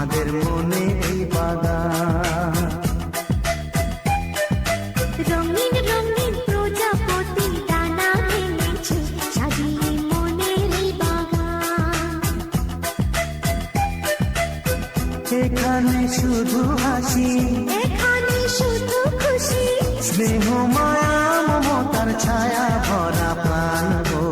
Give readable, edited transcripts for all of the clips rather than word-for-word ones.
আমাদের মনে এই বাগান। রঙিন রঙিন প্রজাপতি ডানা মেলেছে, সাজিয়ে মনের এই বাগান। এখানে শুধু হাসি, এখানে শুধু খুশি, স্নেহ মায়া মমতার ছায়া ভরা প্রাণ গো।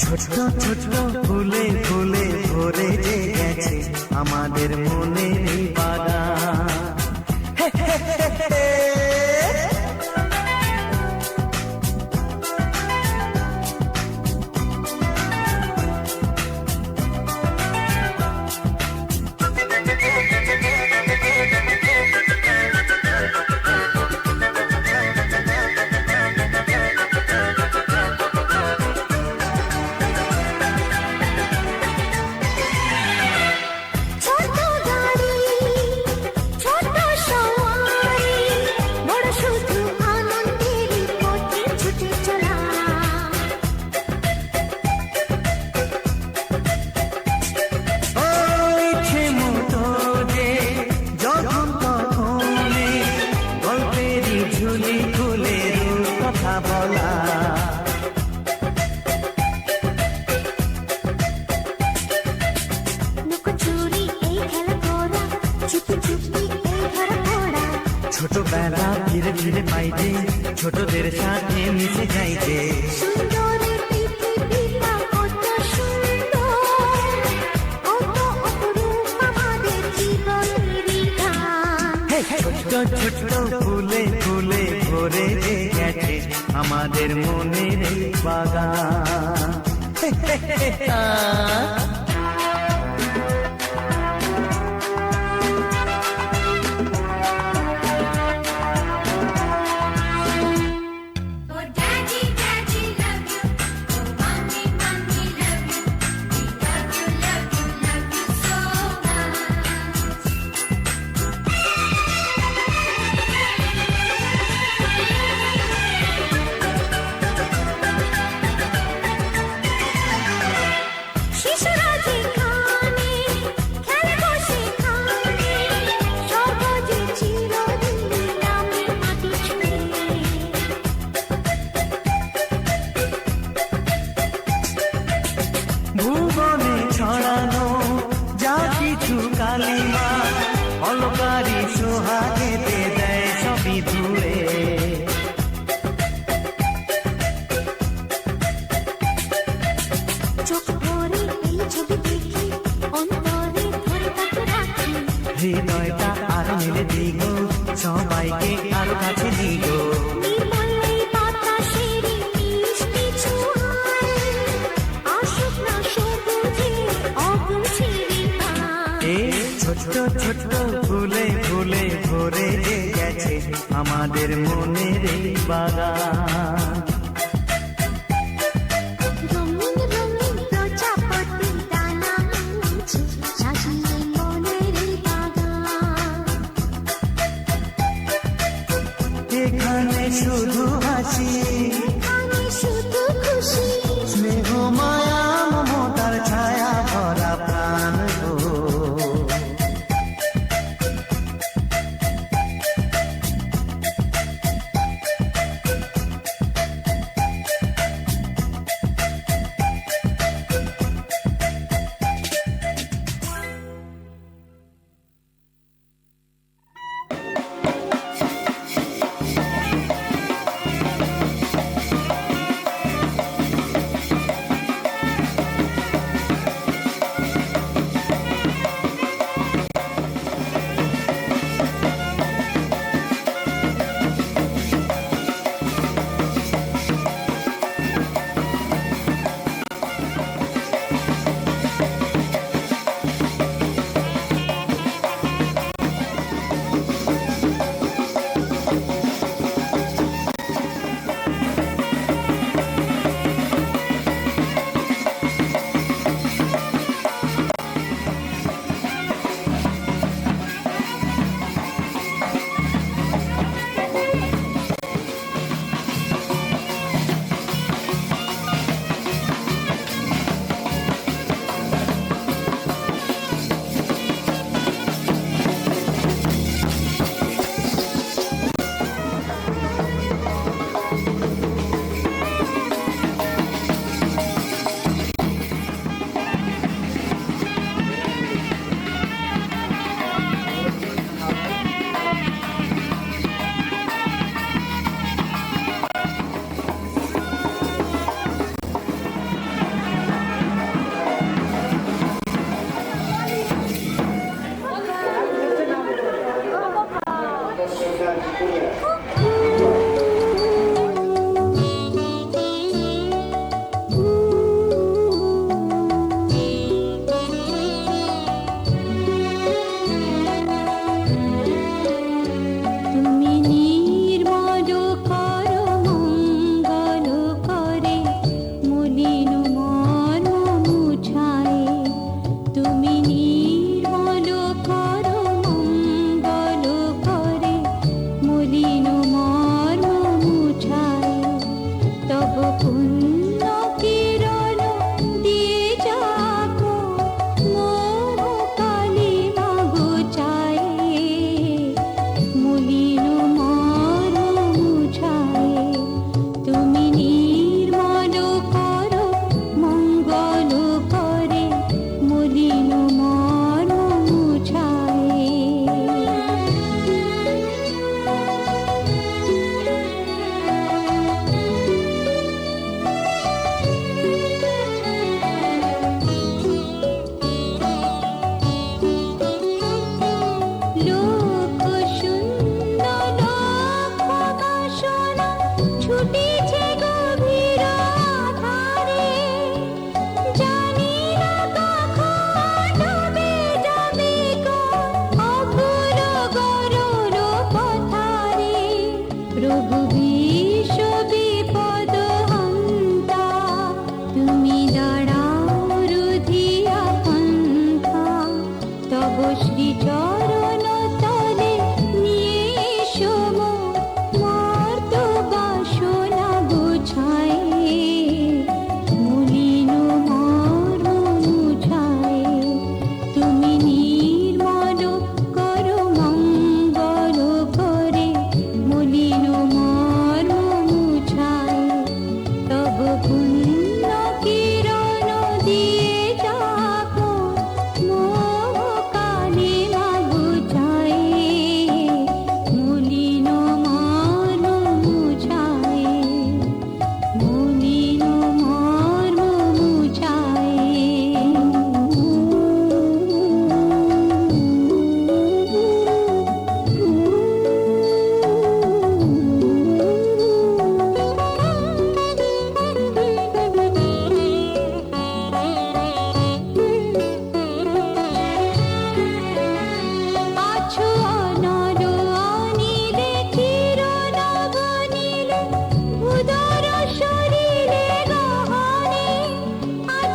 ছোট ছোট ফুলে ফুলে ভরে যে গেছে আমাদের মনের এই বাগান। ছোট গাড়ি ছোট সওয়ারি, বড় শুধু আনন্দেরই পথে ছুটে চলা। ইচ্ছে মতো যে যখন তখনই গল্পেরই ঝুলি খুলে কথা বলা। লুকোচুরি এই খেলা করা, চুপি চুপি এই ধরা পড়া। ছোটবেলা ধীরে ধীরে পাইতে ছোটদের সাথে মিশে যাইতে। সুন্দরের পৃথিবীটা কত সুন্দর, কত অপরূপ আমাদের জীবনেরই গান। ছোট ছোট ফুলে ফুলে ভরে যে গেছে আমাদের মনের এই বাগান। Oh daddy, daddy love you. Oh mommy, mommy love you. We love you, love you, love you so much. শিশুরা যেখানে খেলবো সেখানে, সহজে চিরদিন নামে মাটি ছুঁয়ে। ভুবনে ছড়ানো যা কিছু কালিমা অলকারি সোহাগেতে দেয় সবই ধুয়ে। চোখ ভরে এই ছবি দেখি, অন্তরে ধরে তাকে রাখি। হৃদয়টা আর মিলে দিগ সবাইকে আরো কাছে দিগ। নির্মল এই বাতাসেরই মিষ্টি ছোঁয়ায়, আসুক না সবুজে অগুছিরি পায়। এ ছোট ছোট ফুলে ফুলে ভরে যে গেছে আমাদের মনের এই বাগান। রঙিন রঙিন প্রজাপতি ডানা মেলেছে, সাজিয়ে মনের এই বাগান। এখানে শুধু হাসি, এখানে শুধু খুশি, স্নেহ মায়া মমতার ছায়া ভরা প্রাণ গো।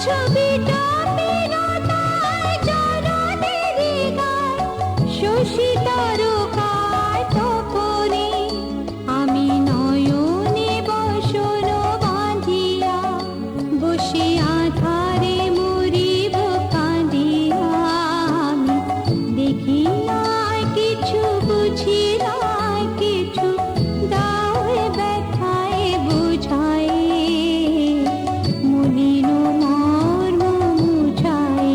ছবিটা বিরতায় চরণের গায় শশী তারকায় তপনে আমি নয়নে বসন বাঁধিয়া বসে আধারে মরিব কাঁদিয়া আমি দেখি নাই কিছু বুঝি নাই কিছু দাও ব্যথায় বুঝায় মলিন মর্ম মুছায়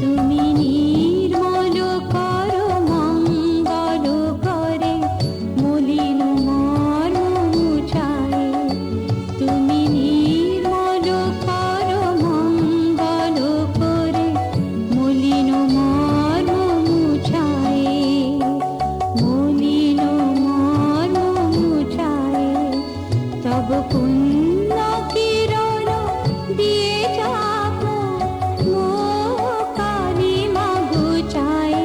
তুমি নির্মল কর মঙ্গল করে মলিন মর্ম মুছায় তুমি নির্মল কর মঙ্গল করে মলিন মর্ম মুছায় মলিন মর্ম মুছায় তব পুণ্য কিরণ দিয়ে যাব কালিমা গুছায়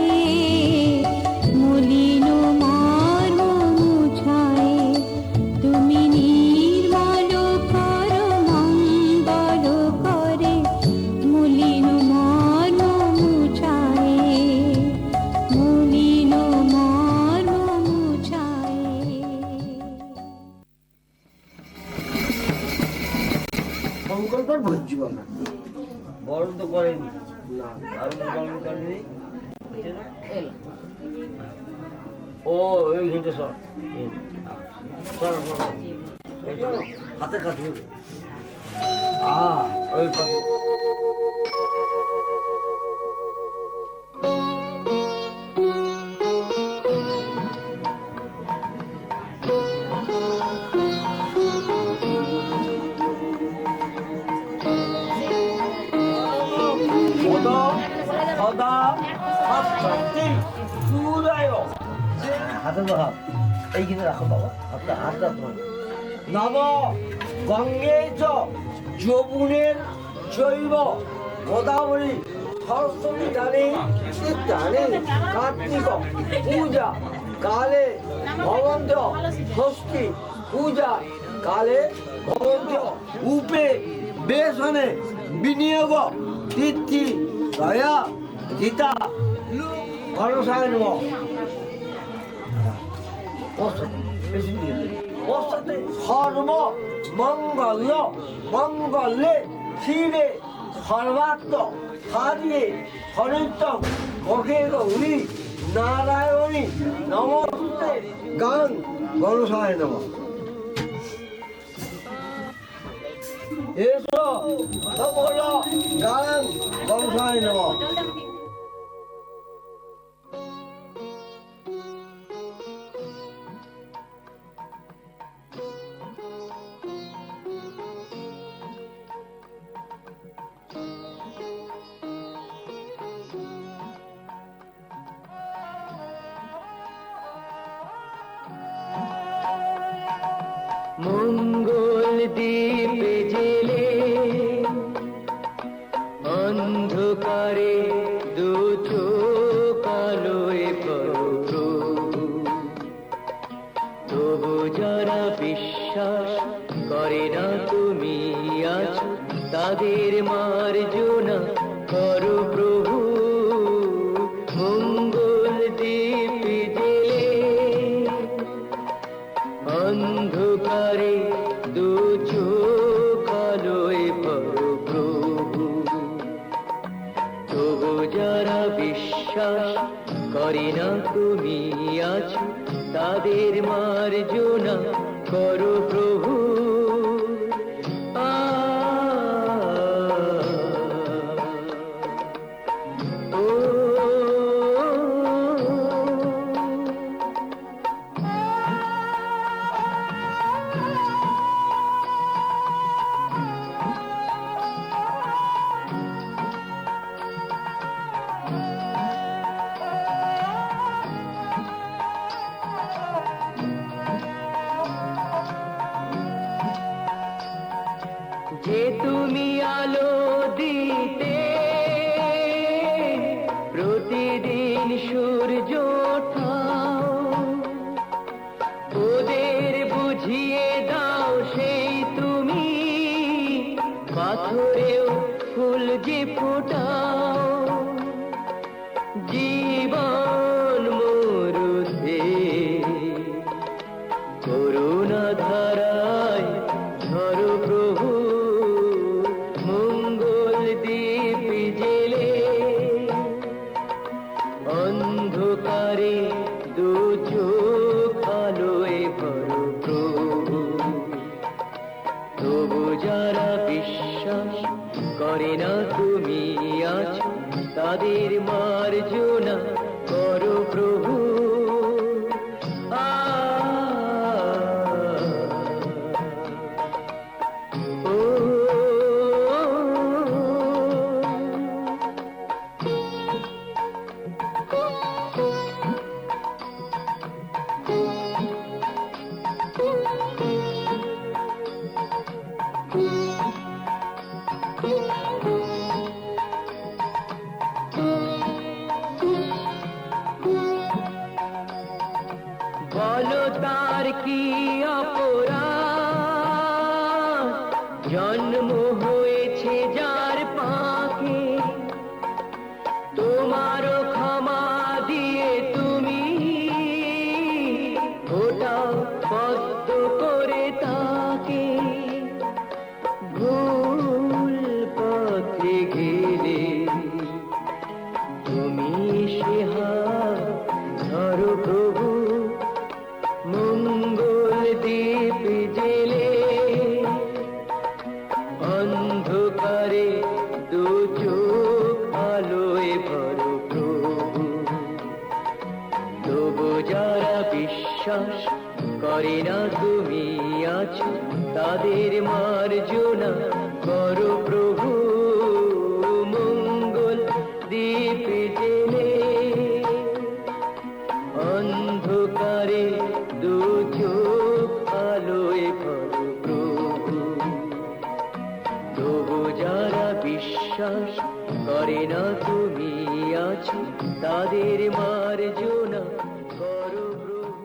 মলিন মর্ম মুছায় তুমি নির্মল কর মঙ্গল করে মলিন মর্ম মুছায় মলিন মর্ম মুছায়। সংকল্পের ভোজ্য না বরণ তো করেনি না আর বরণ করেনি ও এই ঘন্টা সর সর হাতে কাছে ওই পাশে হাতে তো হাত এইখানে রাখো বাবা হাতটা হাতটা তোমার নব গঙ্গে চ যমুনের জৈব গোদাবরী সরস্বতী টানে টানে কার্তিক পূজা কালে ভবন্ত ষষ্ঠী পূজা কালে ভবন্ত উপে বেসনে বিনিয়োগ তিথি দয়া গীতা গণসায় নব সর্ব মঙ্গল মঙ্গলে শিবে সর্বাত্ম সারিয়ে সনিত্যম মুখে গৌরী নারায়ণী নমস্তে গান গণসায় নম এসো সকল গান গণসায় নম মঙ্গল দ্বীপে জেলে অন্ধকারে দু চোখ আলোয় প্রভু তবু যারা বিশ্বাস করে না তুমি আছো তাদের মার্জনা করো প্রভু মঙ্গল দ্বীপে জেলে অন্ধকারে দু চোখ আলোয় প্রভু তবু যারা বিশ্বাস করে না তুমি আছো তাদের মার্জনা করো প্রভু যে তুমি আলো দিতে প্রতিদিন সূর্য ওঠাও ওদের বুঝিয়ে দাও সেই তুমি পাথরেও ফুল যে ফোটাও জীবন মরুতে করুণা ধারায় ধরো প্রভু মঙ্গল দীপ জেলে অন্ধকারে দু চোখ আলোয় ভরো প্রভু তবু যারা বিশ্বাস করে না তুমি আছো তাদের মার্জনা করো প্রভু বলো তার কি অপরাধ জন্ম হয়েছে যার পাকে তোমারও ক্ষমা দিয়ে তুমি ওটাও পদ্ম করে তাকে ভুল পথে গেলে তুমি সে হাত ধরো প্রভু মঙ্গল দীপ জেলে অন্ধকারে দু চোখ আলোয় ভরো প্রভু তবু যারা বিশ্বাস করে না তুমি আছো তাদের মার্জনা করো প্রভু মঙ্গল দীপ জেলে অন্ধকারে দু চোখ আলোয় ভরো প্রভু তবু যারা বিশ্বাস করে না তুমি আছো তাদের মার্জনা করো প্রভু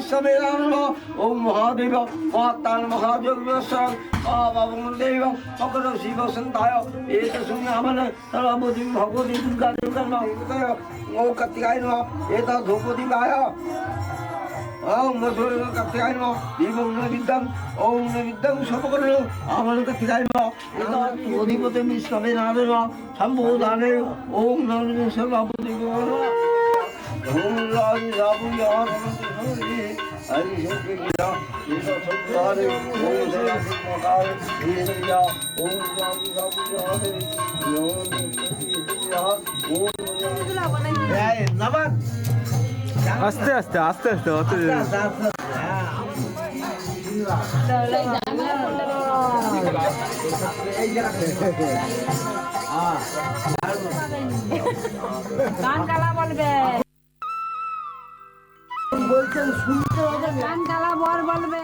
ओम महादेव महातान महादेव देव मकर शिव संताय एक शून्यमन सर्वबुद्धि भगवती दुर्गा दुर्गा ओ कत्तिकाय एक धूपदीपाय ओम मधुर कत्तिकाय दीपं विद्यं ओम विद्यं सबकर्णो आमन कत्तिकाय अधिपति विश्वमे नारायण संबोधाने ओम नमो सर्वबुद्धि ओम राज राबु यार हरि शक्ति गीता ईसा संसारे ओम श्री मकार ईसा ओम राम राम यार ओम ओम नमः আস্তে আস্তে আস্তে আস্তে অত গান গালা বলবে বলছেন শুনতে হবে না। গান গালা বর বলবে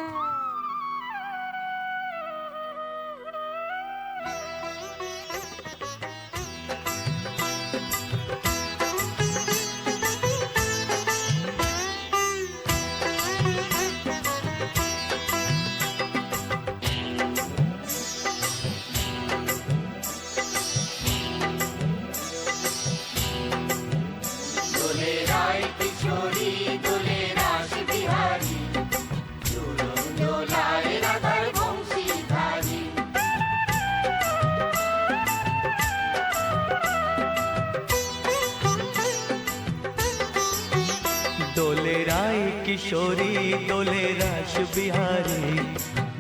দোলে রায় কিশোরী দোলে রাস বিহারী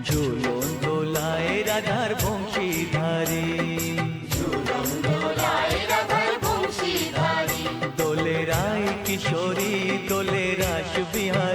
ঝুলন দোলায় রাধার বংশীধারী দোলে রায় কিশোরী দোলে রাস বিহারী